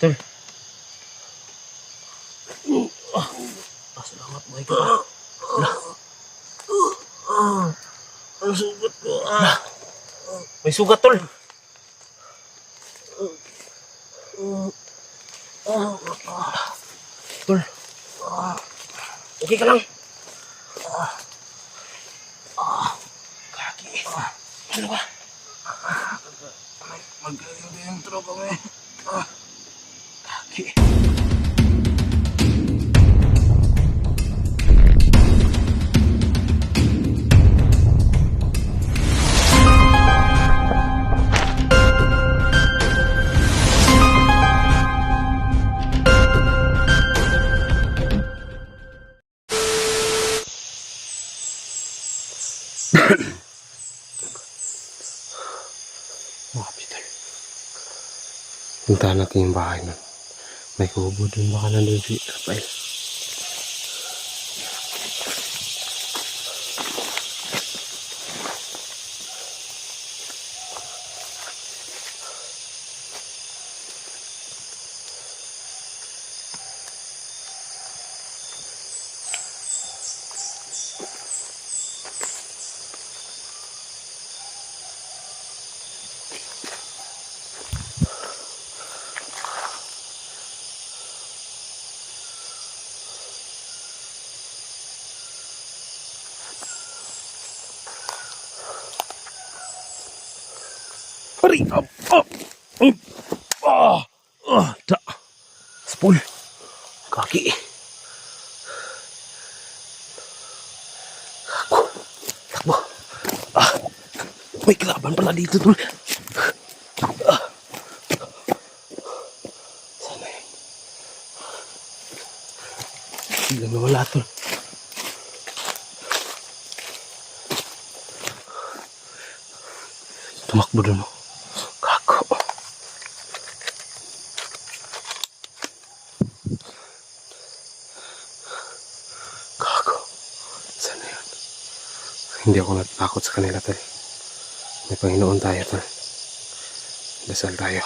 Tol. Salamat mo ikaw. Ang sugat ko. May sugat, tol. Tol. Okay ka lang. Kaki. Ano ba? Magkayong tro kami. Kaki. Mga Peter. Puntahan natin yung bahay nun. May kubo dun. Baka nandun si Rafael. Pari! Da! Spool! Kaki! Ako! Takbo! May kalaban pala dito, tol! Sana yun? Biglang nawala, tol! Tumakbo dun, oh! Kako! Kako! Sana yun? Hindi ako natatakot sa kanila, tol. May Panginoon tayo, tol. Dasal tayo.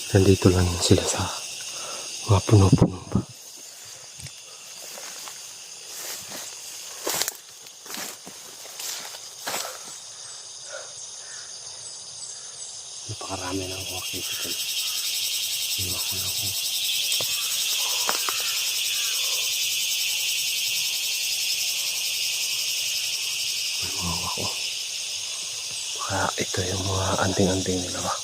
Nandito lang sila sa mga puno-puno pa. Napakarami ng walking dito. Iwa ko lang ako. Iwa ko. Baka ito yung mga anting-anting nila ba?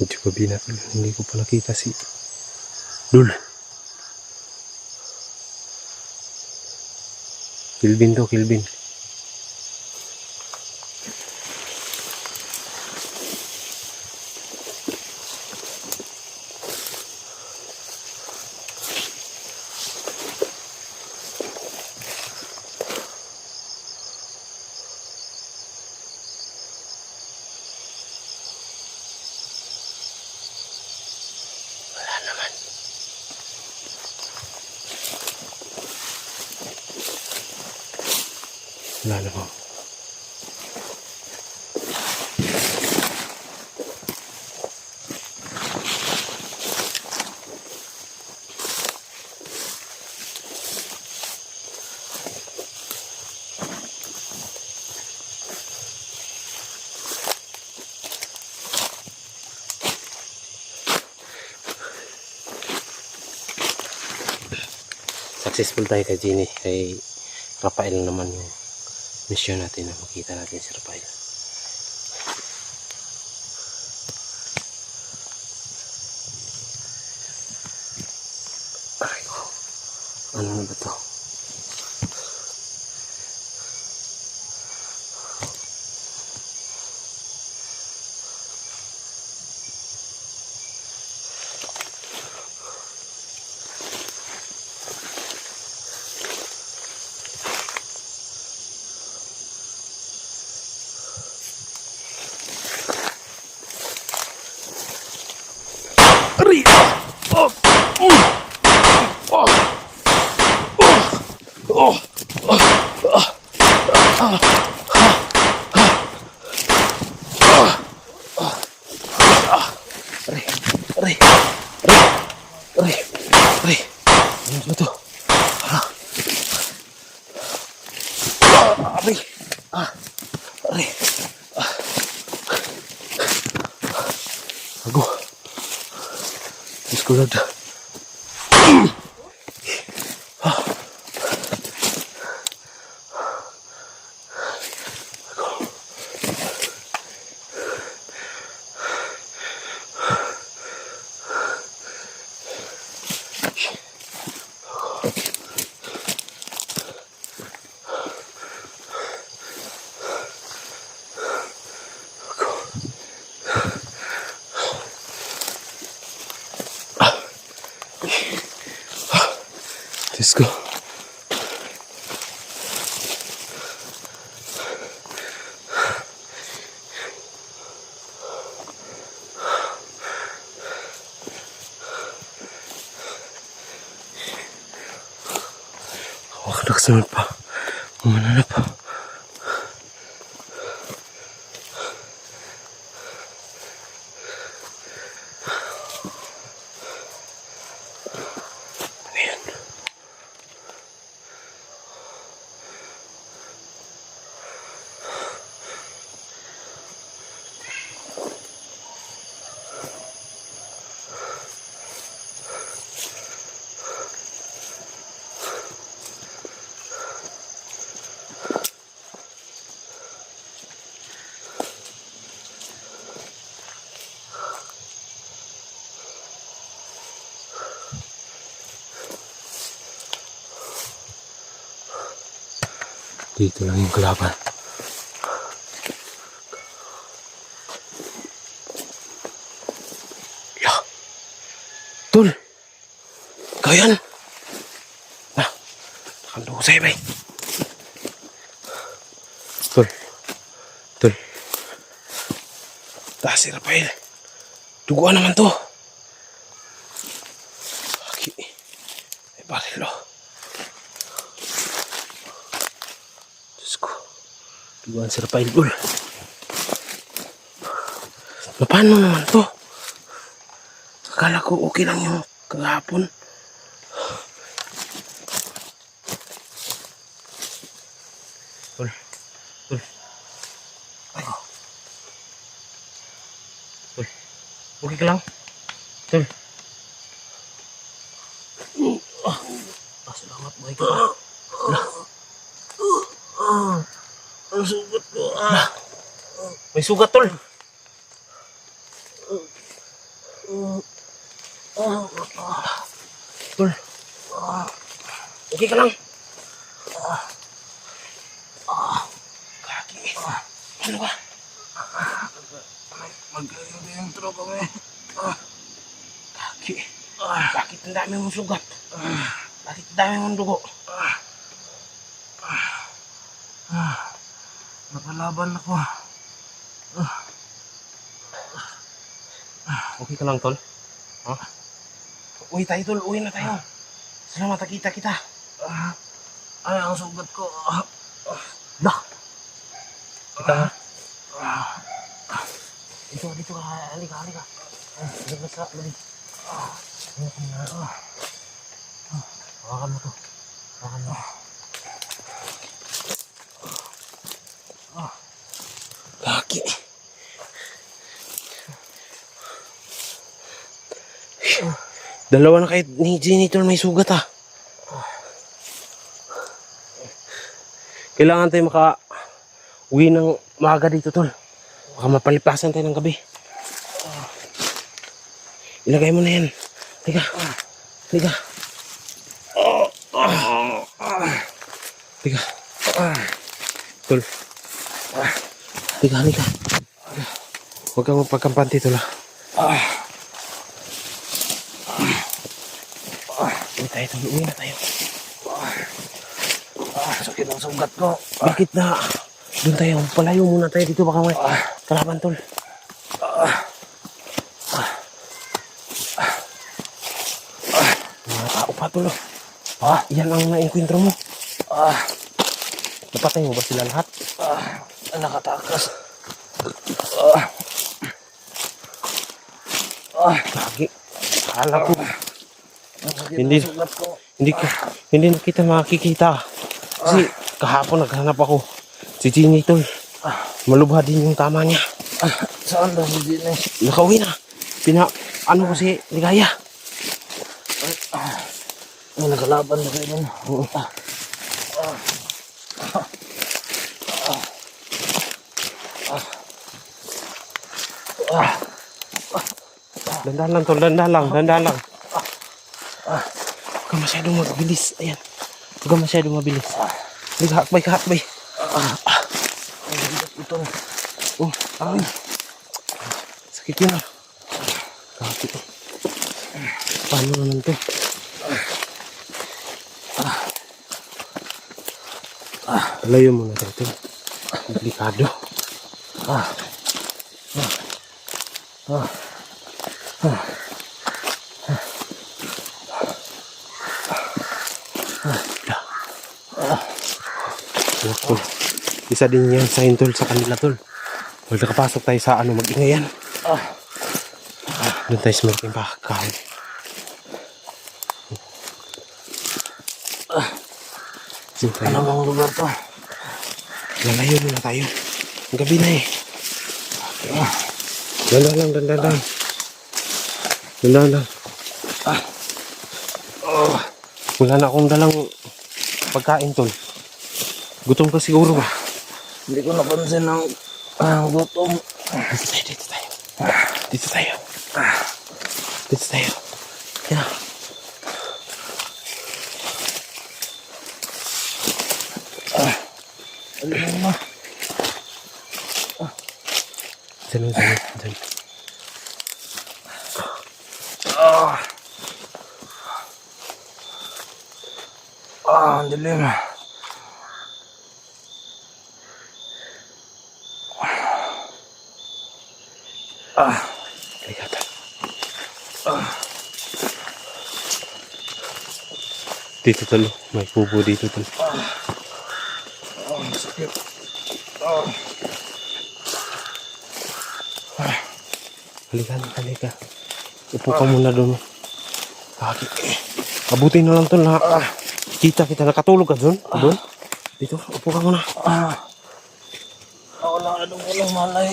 Medyo gabi na tol. Hindi ko pa nakita si Dul. Kilvin to, Kilvin. Wala naman. Wala naman. Successful tayo kay Jenny. Kay Rafael naman yung mission natin na makita natin si Rafael. Aray ko. Ano na ba to? Aray! Oh! Oh! Oh! Aray! Aray! Aray! Aray! Ano ba to? Aray! Aray! Ako. Diyos ko lang. Diyos ko. Huwag nakasunod pa. Umananap pa. Dito lang yung kalaban. Ya. Tol. Ikaw yan. Ah. Nakando ko sa'yo, bay. Tol. Tol. Taas si Rafael. Duguan naman to. Lagi. May barilo. Duguan si Rafael, Dul. Paano naman to? Akala ko okay lang yung kahapon. Dul. Dul. Ay ko. Dul. Okay ka lang? Dul. Salamat, buhay ka pa. Ang sugat ko. May sugat, Tol. Okay ka lang? Kaki. Ano ba? Mag-intro kami. Kaki. Bakit ang dami mong sugat? Bakit ang dami mong dugo? Nakalaban ako. Okay ka lang, tol? Ha? Uwi tayo, tol. Uwi na tayo. Salamat, nakita kita. Ay, ang sugat ko. Dah! Kita nga. Dito ka. Halika. Dito sa labig. Hawakan mo to. Hawakan mo. Kaki. Dalawa na kahit ni Jenny tol, may sugat ah. Kailangan tayo maka-uwi ng maaga dito tol. Baka mapalipasan tayo ng gabi. Ilagay mo na yan. Liga. Liga. Liga. Tol. Liga. Huwag kang magpagkampante tol ah. Uwi na tayo. Sakit ang sugat ko. Bakit na? Doon tayo. Palayo muna tayo dito. Baka may kalaban tol. Mga tao pa tol. Yan ang na-enkwentro mo. Napatay mo ba sila lahat? Nakatakas. Lagi. Akala ko. Sakit Hindi. ang sugat ko. Hindi na kita makikita. Kasi kahapon naghanap ako. Si Ginny tol. Malubha din yung tama niya. Saan daw si Ginny? Nakauwi na. Ano ko si Ligaya. Nagalaban na kayo nun. Oo. Dandan lang tol. Dandan lang. Huwag ka masyadong mabilis. Ayan. Huwag ka masyadong mabilis. Liga, hakbay. Ito. Ay. Sakit yun ah. Kapit. Paano naman to? Layo mo na dito. Delikado. Tol. Isa din yan sign tol sa kanila tol. Huwag nakapasok tayo sa mag-ingayan. Doon tayo sa malaking kahoy. Ano bang lugar to? Lalayo na tayo. Gabi na eh. Dandan lang. Wala na akong dalang pagkain tol. Gutom ka siguro ba? Hindi ko napansin ng gutom. Dito tayo. Yan. Alam mo. Diyan. Ang dilim. Ligatan. Dito tol. May pupo dito tol. Sakit. Halika. Upo ka muna doon. Abutin na lang tol na kita nakatulog ka doon. Dito, upo ka muna. Wala ko lang malay.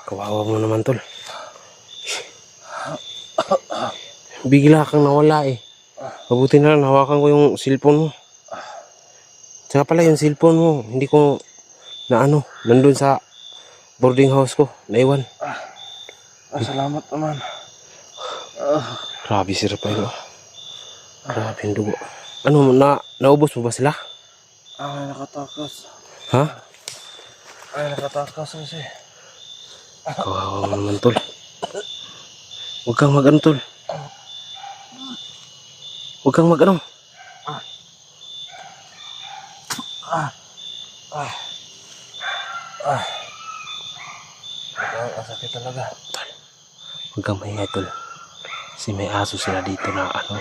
Kawawa mo naman tol. Bigla kang nawala eh. Mabuti na lang hawakan ko yung cellphone mo. Tsaka pala yung cellphone mo, hindi ko nandun sa boarding house ko, naiwan. Salamat naman. Grabe si Rafael. Grabe yung dugo. Ano, naubos mo ba sila? Ay, nakatakas. Ha? Ay, nakatakas kasi. Kawawa mo naman, tol. Huwag kang mag-ano, tol. Huwag kang mag-ano. Ang sakit talaga. Tol, huwag kang maingay, tol. Kasi may aso sila dito na ano.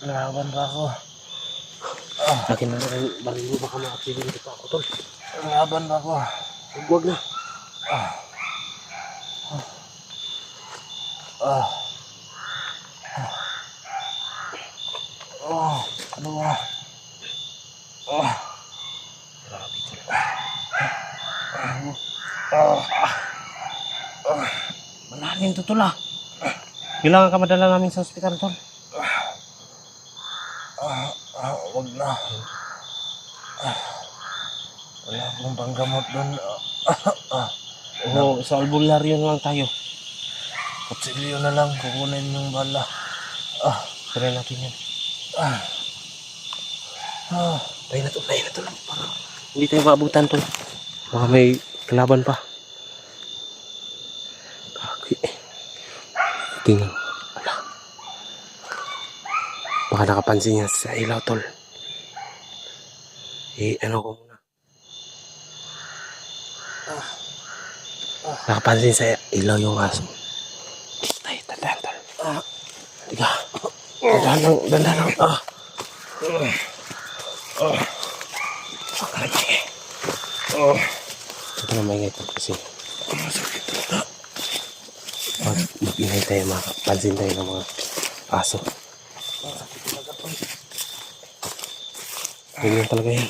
Laban pa ako. Akin na rin, balik mo baka ma-accident pa ako, tol. Laban pa ako. Huwag na. Ano ba? Grabe, tol. Malalim to, tol, ah. Kailangan ka madala namin sa ospital, tol. Wag na. Wala akong panggamot doon. Oo, sa albularyo na lang tayo. Kutsilyo na lang, kukunin yung bala. Try natin yan. Tayo na, tol. Para hindi tayo maabutan, tol. Baka may kalaban pa. Kaki. Tingnan. Ala. Baka nakapansin niya sa ilaw, tol. Ano ko muna. Nakapansin sa ilaw yung aso. Tayo, tandaan, tol. Tiga. Dandan lang. Ito na maingay, tol, kasi mag-ingay tayo, makapansin tayo ng mga aso. Ganyan talaga yan.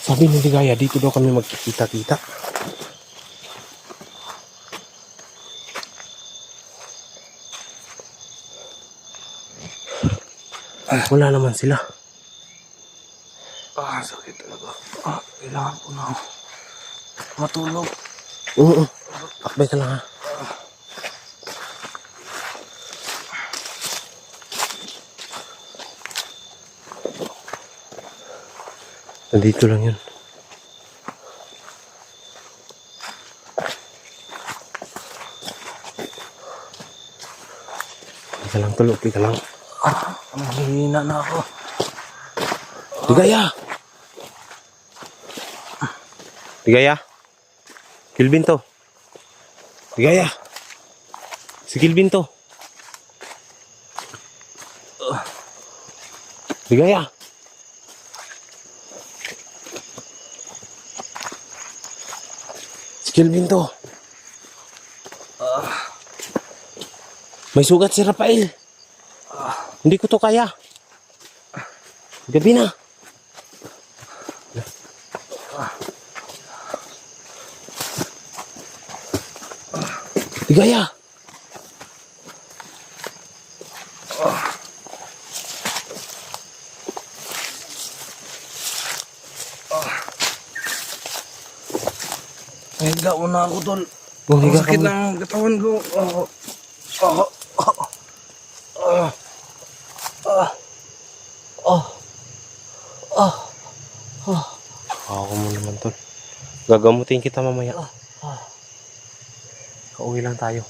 Sabi ni Ligaya, dito daw kami magkikita-kita. Wala naman sila. Sakit talaga. Kailangan ko na matulog. Oo. Akbay ka lang, ha. Nandito lang yun. Ika lang, tol. Ika lang. Mahihina na ako. Ligaya! Ligaya! Kilvin to. Ligaya! Si Kilvin to. Ligaya! Si Kilvin to. May sugat si Rafael. Hindi ko to kaya. Gabi na. Ligaya. Higa una ako, tol. Higa ka Sakit muna. ng katawan ko. Ako mo naman, tol. Gagamutin kita mamaya. Kauwi lang tayo.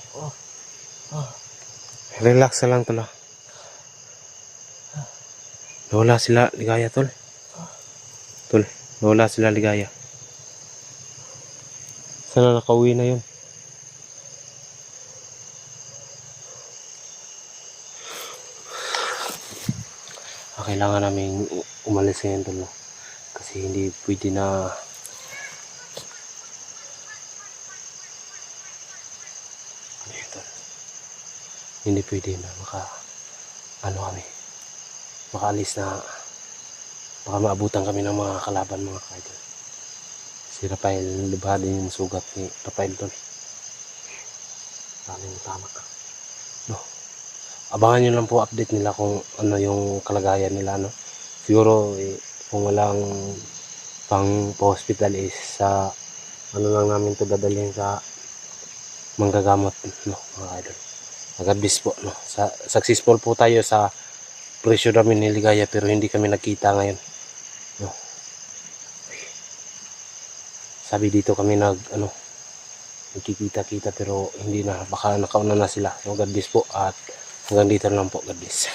Relax na lang, tol. Nawala sila, Ligaya, tol. Tol, nawala sila, Ligaya. Sana nakauwi na yun. Kailangan namin umalis ngayon, tol. Kasi hindi pwede na ano yun, tol? Hindi pwede na kami makaalis na baka maabutan kami ng mga kalaban, mga kaidol. Si Rafael, lubha din yung sugat ni Rafael, tol. Tama. No. Abangan nyo lang po update nila kung ano yung kalagayan nila, no. Siguro kung walang pang hospital is sa ano lang namin to dadalhin sa manggagamot, no, mga idol. Agad-bis po, no. Successful po tayo sa presyo namin ni Ligaya pero hindi kami nagkita ngayon, no. Sabi dito kami nagkikita-kita pero hindi na, baka nakauna na sila. So God bless po at hanggang dito lang po. God bless.